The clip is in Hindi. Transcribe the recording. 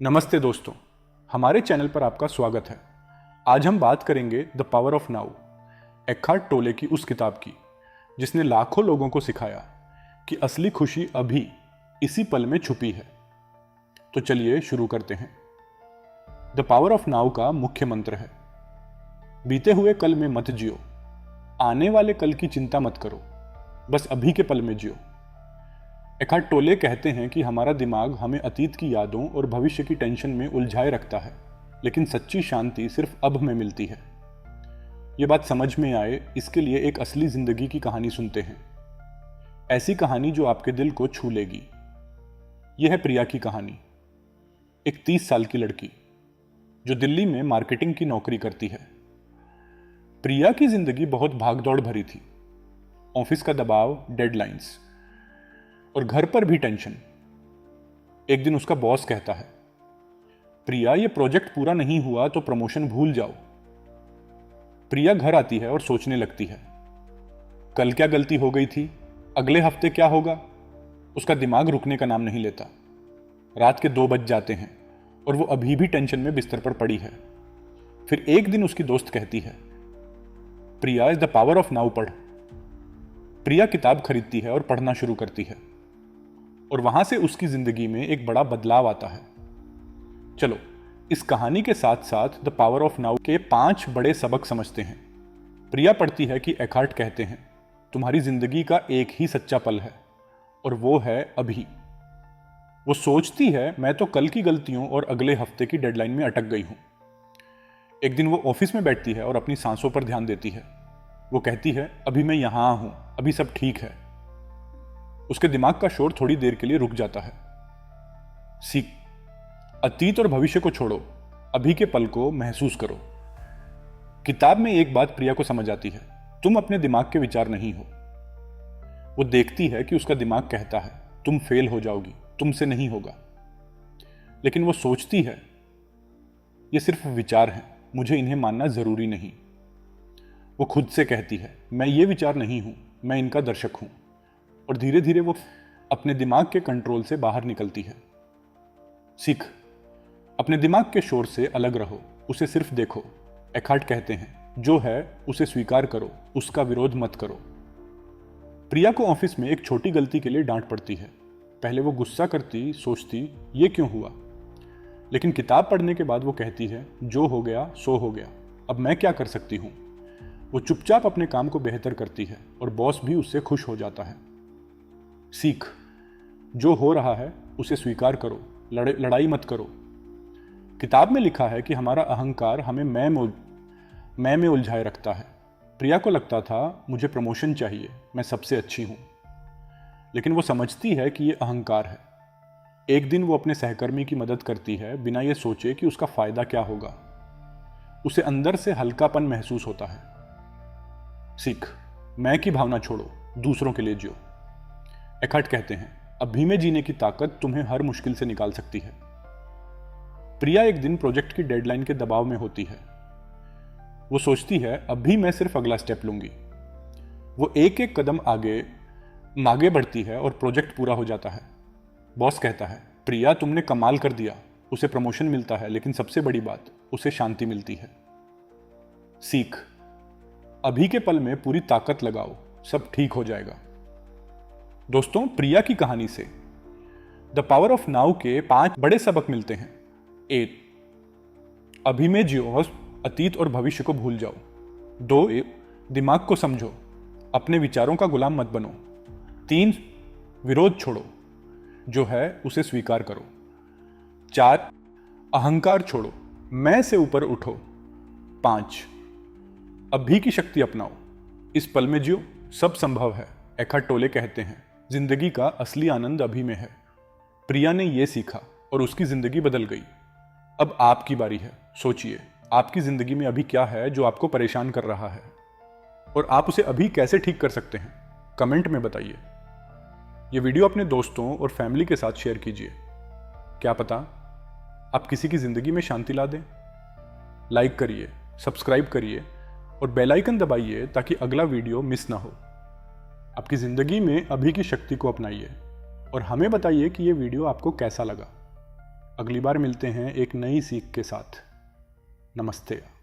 नमस्ते दोस्तों, हमारे चैनल पर आपका स्वागत है। आज हम बात करेंगे द पावर ऑफ नाउ, एक्खार्ट टोले की उस किताब की जिसने लाखों लोगों को सिखाया कि असली खुशी अभी इसी पल में छुपी है। तो चलिए शुरू करते हैं। द पावर ऑफ नाउ का मुख्य मंत्र है, बीते हुए कल में मत जियो, आने वाले कल की चिंता मत करो, बस अभी के पल में जियो। एक्खार्ट टोले कहते हैं कि हमारा दिमाग हमें अतीत की यादों और भविष्य की टेंशन में उलझाए रखता है, लेकिन सच्ची शांति सिर्फ अब में मिलती है। ये बात समझ में आए इसके लिए एक असली जिंदगी की कहानी सुनते हैं, ऐसी कहानी जो आपके दिल को छू लेगी। यह है प्रिया की कहानी, एक 30 साल की लड़की जो दिल्ली में मार्केटिंग की नौकरी करती है। प्रिया की जिंदगी बहुत भागदौड़ भरी थी, ऑफिस का दबाव, डेडलाइंस और घर पर भी टेंशन। एक दिन उसका बॉस कहता है, प्रिया ये प्रोजेक्ट पूरा नहीं हुआ तो प्रमोशन भूल जाओ। प्रिया घर आती है और सोचने लगती है, कल क्या गलती हो गई थी, अगले हफ्ते क्या होगा। उसका दिमाग रुकने का नाम नहीं लेता। रात के 2 बज जाते हैं और वो अभी भी टेंशन में बिस्तर पर पड़ी है। फिर एक दिन उसकी दोस्त कहती है, Priya is the power of now पढ़। प्रिया किताब खरीदती है और पढ़ना शुरू करती है और वहां से उसकी जिंदगी में एक बड़ा बदलाव आता है। चलो इस कहानी के साथ साथ द पावर ऑफ नाउ के 5 बड़े सबक समझते हैं। प्रिया पढ़ती है कि एक्खार्ट कहते हैं, तुम्हारी जिंदगी का एक ही सच्चा पल है और वो है अभी। वो सोचती है, मैं तो कल की गलतियों और अगले हफ्ते की डेडलाइन में अटक गई हूं। एक दिन वो ऑफिस में बैठती है और अपनी सांसों पर ध्यान देती है। वो कहती है, अभी मैं यहां हूं, अभी सब ठीक है। उसके दिमाग का शोर थोड़ी देर के लिए रुक जाता है। सीख, अतीत और भविष्य को छोड़ो, अभी के पल को महसूस करो। किताब में एक बात प्रिया को समझ आती है, तुम अपने दिमाग के विचार नहीं हो। वो देखती है कि उसका दिमाग कहता है, तुम फेल हो जाओगी, तुमसे नहीं होगा। लेकिन वो सोचती है, ये सिर्फ विचार हैं, मुझे इन्हें मानना जरूरी नहीं। वो खुद से कहती है, मैं ये विचार नहीं हूं, मैं इनका दर्शक हूं। और धीरे धीरे वो अपने दिमाग के कंट्रोल से बाहर निकलती है। सीख, अपने दिमाग के शोर से अलग रहो, उसे सिर्फ देखो। एक्खार्ट कहते हैं, जो है उसे स्वीकार करो, उसका विरोध मत करो। प्रिया को ऑफिस में एक छोटी गलती के लिए डांट पड़ती है। पहले वो गुस्सा करती, सोचती ये क्यों हुआ, लेकिन किताब पढ़ने के बाद वो कहती है, जो हो गया सो हो गया, अब मैं क्या कर सकती हूं। वो चुपचाप अपने काम को बेहतर करती है और बॉस भी उससे खुश हो जाता है। सीख, जो हो रहा है उसे स्वीकार करो, लड़ाई मत करो। किताब में लिखा है कि हमारा अहंकार हमें मैं में उलझाए रखता है। प्रिया को लगता था, मुझे प्रमोशन चाहिए, मैं सबसे अच्छी हूं। लेकिन वो समझती है कि ये अहंकार है। एक दिन वो अपने सहकर्मी की मदद करती है बिना ये सोचे कि उसका फायदा क्या होगा। उसे अंदर से हल्कापन महसूस होता है। सीख, मैं की भावना छोड़ो, दूसरों के लिए जियो। एक्खार्ट कहते हैं, अभी में जीने की ताकत तुम्हें हर मुश्किल से निकाल सकती है। प्रिया एक दिन प्रोजेक्ट की डेडलाइन के दबाव में होती है। वो सोचती है, अभी मैं सिर्फ अगला स्टेप लूंगी। वो एक एक कदम आगे बढ़ती है और प्रोजेक्ट पूरा हो जाता है। बॉस कहता है, प्रिया तुमने कमाल कर दिया। उसे प्रमोशन मिलता है, लेकिन सबसे बड़ी बात, उसे शांति मिलती है। सीख, अभी के पल में पूरी ताकत लगाओ, सब ठीक हो जाएगा। दोस्तों, प्रिया की कहानी से द पावर ऑफ नाउ के 5 बड़े सबक मिलते हैं। 1, अभी में जियो, अतीत और भविष्य को भूल जाओ। 2, दिमाग को समझो, अपने विचारों का गुलाम मत बनो। 3, विरोध छोड़ो, जो है उसे स्वीकार करो। 4, अहंकार छोड़ो, मैं से ऊपर उठो। 5, अभी की शक्ति अपनाओ, इस पल में जियो, सब संभव है। एक्खार्ट टोले कहते हैं, जिंदगी का असली आनंद अभी में है। प्रिया ने यह सीखा और उसकी जिंदगी बदल गई। अब आपकी बारी है, सोचिए, आपकी जिंदगी में अभी क्या है जो आपको परेशान कर रहा है और आप उसे अभी कैसे ठीक कर सकते हैं, कमेंट में बताइए। यह वीडियो अपने दोस्तों और फैमिली के साथ शेयर कीजिए। क्या पता आप किसी की जिंदगी में शांति ला दें। लाइक करिए, सब्सक्राइब करिए और बेल आइकन दबाइए ताकि अगला वीडियो मिस ना हो। आपकी ज़िंदगी में अभी की शक्ति को अपनाइए और हमें बताइए कि ये वीडियो आपको कैसा लगा। अगली बार मिलते हैं एक नई सीख के साथ। नमस्ते।